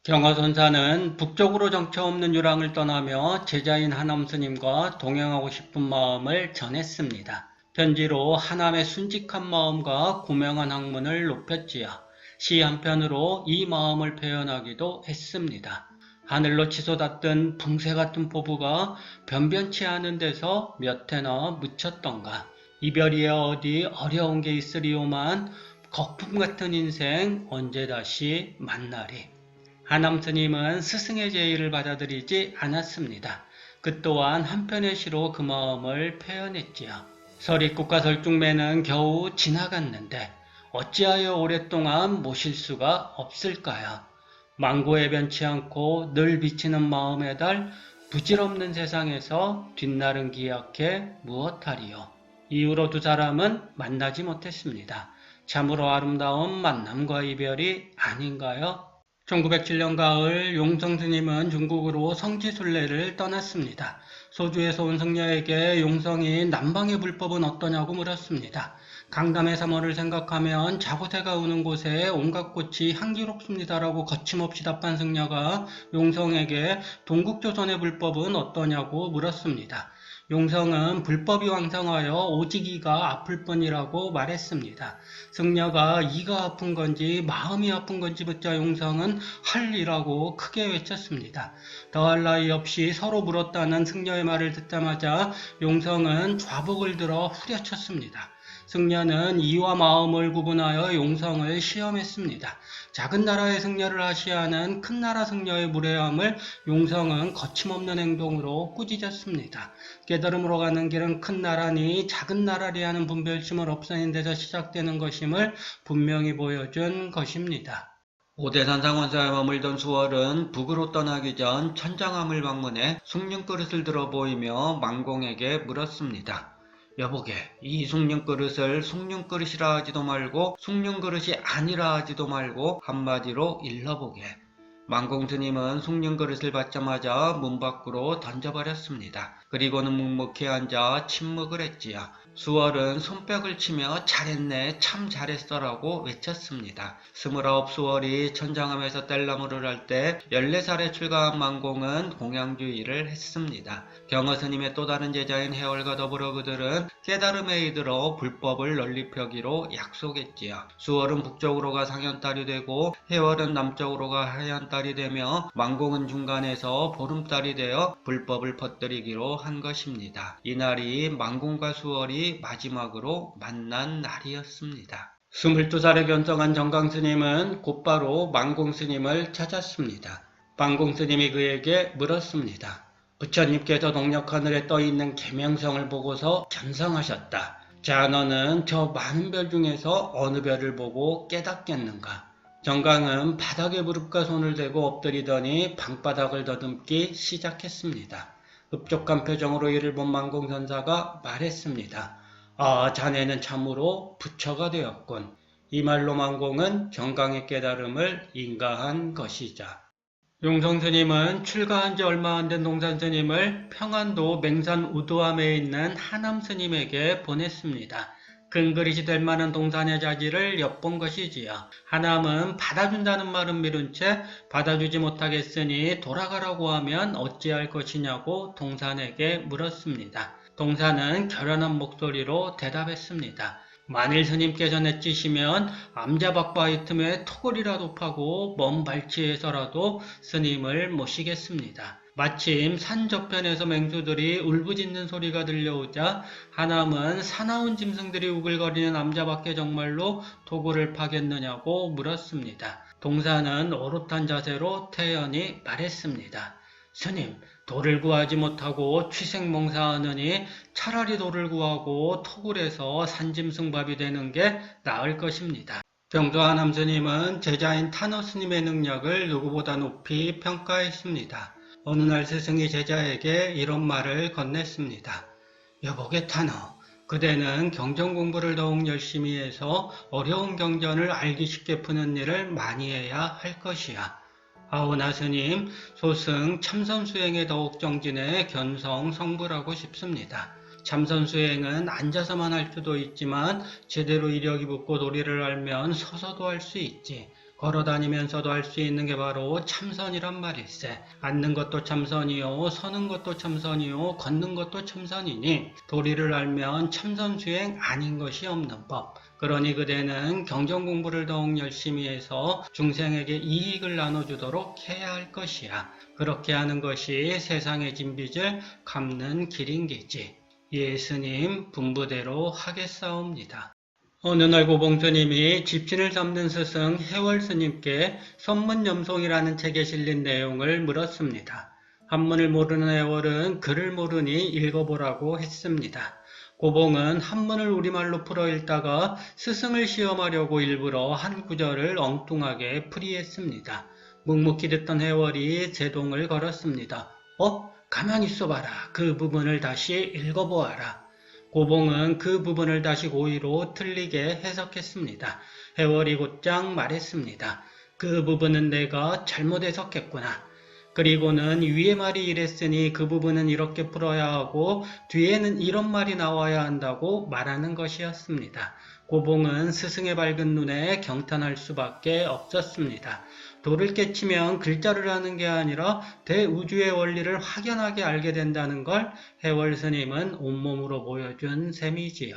경화선사는 북쪽으로 정처 없는 유랑을 떠나며 제자인 하남 스님과 동행하고 싶은 마음을 전했습니다. 편지로 하남의 순직한 마음과 고명한 학문을 높였지요. 시 한 편으로 이 마음을 표현하기도 했습니다. 하늘로 치솟았던 붕새 같은 포부가 변변치 않은 데서 몇 해나 묻혔던가. 이별이야 어디 어려운 게 있으리오만 거품 같은 인생 언제 다시 만나리. 하남 스님은 스승의 제의를 받아들이지 않았습니다. 그 또한 한편의 시로 그 마음을 표현했지요. 설익국과 설중매는 겨우 지나갔는데 어찌하여 오랫동안 모실 수가 없을까요? 망고에 변치 않고 늘 비치는 마음의 달, 부질없는 세상에서 뒷날은 기약해 무엇하리요. 이후로 두 사람은 만나지 못했습니다. 참으로 아름다운 만남과 이별이 아닌가요? 1907년 가을 용성 스님은 중국으로 성지순례를 떠났습니다. 소주에서 온 승려에게 용성이 남방의 불법은 어떠냐고 물었습니다. 강담의 3월을 생각하면 자고새가 우는 곳에 온갖 꽃이 향기롭습니다라고 거침없이 답한 승려가 용성에게 동국조선의 불법은 어떠냐고 물었습니다. 용성은 불법이 왕성하여 오직 이가 아플 뿐이라고 말했습니다. 승려가 이가 아픈 건지 마음이 아픈 건지 묻자 용성은 할이라고 크게 외쳤습니다. 더할 나위 없이 서로 물었다는 승려의 말을 듣자마자 용성은 좌복을 들어 후려쳤습니다. 승려는 이와 마음을 구분하여 용성을 시험했습니다. 작은 나라의 승려를 하시하는 큰 나라 승려의 무례함을 용성은 거침없는 행동으로 꾸짖었습니다. 깨달음으로 가는 길은 큰 나라니 작은 나라리 하는 분별심을 없애는 데서 시작되는 것임을 분명히 보여준 것입니다. 오대산상원사에 머물던 수월은 북으로 떠나기 전 천장암을 방문해 숭늉그릇을 들어 보이며 망공에게 물었습니다. 여보게, 이 숭늉그릇을 숭늉그릇이라 하지도 말고 숭늉그릇이 아니라 하지도 말고 한마디로 일러보게. 망공스님은 숭늉그릇을 받자마자 문 밖으로 던져버렸습니다. 그리고는 묵묵히 앉아 침묵을 했지요. 수월은 손뼉을 치며 잘했네, 참 잘했어라고 외쳤습니다. 29 수월이 천장암에서 뗄나무를 할 때 14살에 출가한 망공은 공양주의를 했습니다. 경허스님의 또 다른 제자인 해월과 더불어 그들은 깨달음에 이르러 불법을 널리 펴기로 약속했지요. 수월은 북쪽으로 가 상현달이 되고 해월은 남쪽으로 가 하현달이 되며 망공은 중간에서 보름달이 되어 불법을 퍼뜨리기로 한 것입니다. 이날이 망공과 수월이 마지막으로 만난 날이었습니다. 22살에 견성한 정강스님은 곧바로 망공스님을 찾았습니다. 망공스님이 그에게 물었습니다. 부처님께서 동력하늘에 떠있는 계명성을 보고서 견성하셨다. 자, 너는 저 많은 별 중에서 어느 별을 보고 깨닫겠는가? 정강은 바닥에 무릎과 손을 대고 엎드리더니 방바닥을 더듬기 시작했습니다. 흡족한 표정으로 이를 본 망공선사가 말했습니다. 아, 자네는 참으로 부처가 되었군. 이 말로 망공은 정강의 깨달음을 인가한 것이자. 용성스님은 출가한 지 얼마 안 된 동산스님을 평안도 맹산 우두암에 있는 하남스님에게 보냈습니다. 큰 그릇이 될 만한 동산의 자질을 엿본 것이지요. 하남은 받아준다는 말은 미룬 채 받아주지 못하겠으니 돌아가라고 하면 어찌할 것이냐고 동산에게 물었습니다. 동산은 결연한 목소리로 대답했습니다. 만일 스님께서 내치시면 암자박바위 틈에 토굴이라도 파고 먼 발치에서라도 스님을 모시겠습니다. 마침 산 저편에서 맹수들이 울부짖는 소리가 들려오자 하남은 사나운 짐승들이 우글거리는 암자밖에 정말로 토굴을 파겠느냐고 물었습니다. 동산은 오롯한 자세로 태연히 말했습니다. 스님, 돌을 구하지 못하고 취생몽사하느니 차라리 돌을 구하고 토굴에서 산짐승밥이 되는 게 나을 것입니다. 병도 하남 스님은 제자인 타너 스님의 능력을 누구보다 높이 평가했습니다. 어느 날 스승이 제자에게 이런 말을 건넸습니다. 여보게 타너, 그대는 경전 공부를 더욱 열심히 해서 어려운 경전을 알기 쉽게 푸는 일을 많이 해야 할 것이야. 아오나 스님, 소승 참선수행에 더욱 정진해 견성 성불하고 싶습니다. 참선수행은 앉아서만 할 수도 있지만 제대로 이력이 붙고 도리를 알면 서서도 할 수 있지. 걸어다니면서도 할 수 있는 게 바로 참선이란 말일세. 앉는 것도 참선이요, 서는 것도 참선이요, 걷는 것도 참선이니 도리를 알면 참선 수행 아닌 것이 없는 법. 그러니 그대는 경전 공부를 더욱 열심히 해서 중생에게 이익을 나눠주도록 해야 할 것이야. 그렇게 하는 것이 세상의 진빚을 갚는 길인 게지. 예수님 분부대로 하겠사옵니다. 어느 날 고봉스님이 집신을 잡는 스승 해월스님께 선문염송이라는 책에 실린 내용을 물었습니다. 한문을 모르는 해월은 글을 모르니 읽어보라고 했습니다. 고봉은 한문을 우리말로 풀어 읽다가 스승을 시험하려고 일부러 한 구절을 엉뚱하게 풀이했습니다. 묵묵히 듣던 해월이 제동을 걸었습니다. 가만히 있어봐라. 그 부분을 다시 읽어보아라. 고봉은 그 부분을 다시 고의로 틀리게 해석했습니다. 해월이 곧장 말했습니다. 그 부분은 내가 잘못 해석했구나. 그리고는 위의 말이 이랬으니 그 부분은 이렇게 풀어야 하고 뒤에는 이런 말이 나와야 한다고 말하는 것이었습니다. 고봉은 스승의 밝은 눈에 경탄할 수밖에 없었습니다. 도를 깨치면 글자를 하는 게 아니라 대우주의 원리를 확연하게 알게 된다는 걸 해월 스님은 온몸으로 보여준 셈이지요.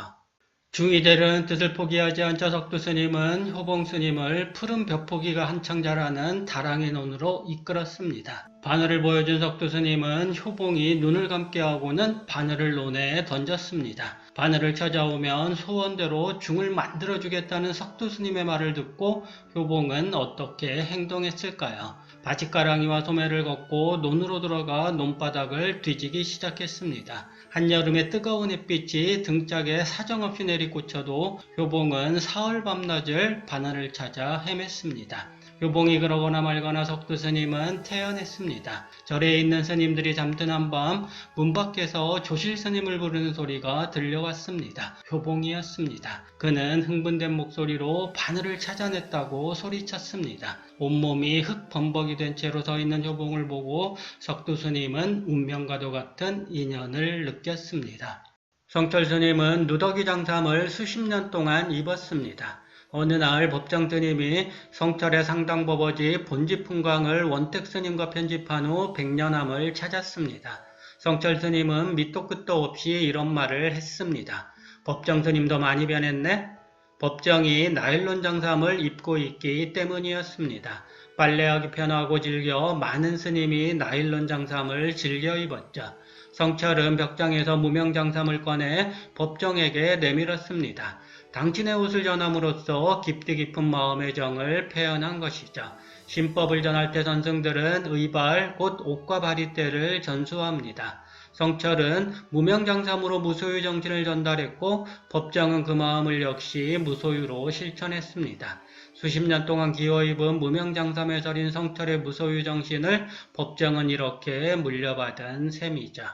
중이대는 뜻을 포기하지 않자 석두 스님은 효봉 스님을 푸른 벽포기가 한창 자라는 다랑의 논으로 이끌었습니다. 바늘을 보여준 석두 스님은 효봉이 눈을 감게 하고는 바늘을 논에 던졌습니다. 바늘을 찾아오면 소원대로 중을 만들어주겠다는 석두 스님의 말을 듣고 효봉은 어떻게 행동했을까요? 바짓가랑이와 소매를 걷고 논으로 들어가 논바닥을 뒤지기 시작했습니다. 한여름의 뜨거운 햇빛이 등짝에 사정없이 내리꽂혀도 효봉은 사흘 밤낮을 바늘을 찾아 헤맸습니다. 효봉이 그러거나 말거나 석두 스님은 태연했습니다. 절에 있는 스님들이 잠든 한밤 문 밖에서 조실 스님을 부르는 소리가 들려왔습니다. 효봉이었습니다. 그는 흥분된 목소리로 바늘을 찾아냈다고 소리쳤습니다. 온몸이 흙 범벅이 된 채로 서 있는 효봉을 보고 석두 스님은 운명과도 같은 인연을 느꼈습니다. 성철 스님은 누더기 장삼을 수십 년 동안 입었습니다. 어느 날 법정 스님이 성철의 상당법어지 본지풍광을 원택 스님과 편집한 후 백년함을 찾았습니다. 성철 스님은 밑도 끝도 없이 이런 말을 했습니다. 법정 스님도 많이 변했네? 법정이 나일론 장삼을 입고 있기 때문이었습니다. 빨래하기 편하고 즐겨 많은 스님이 나일론 장삼을 즐겨 입었죠. 성철은 벽장에서 무명장삼을 꺼내 법정에게 내밀었습니다. 당신의 옷을 전함으로써 깊디 깊은 마음의 정을 표현한 것이죠. 신법을 전할 때 선승들은 의발, 곧 옷과 바리떼를 전수합니다. 성철은 무명장삼으로 무소유 정신을 전달했고 법정은 그 마음을 역시 무소유로 실천했습니다. 수십 년 동안 기어입은 무명장삼에 서린 성철의 무소유 정신을 법정은 이렇게 물려받은 셈이죠.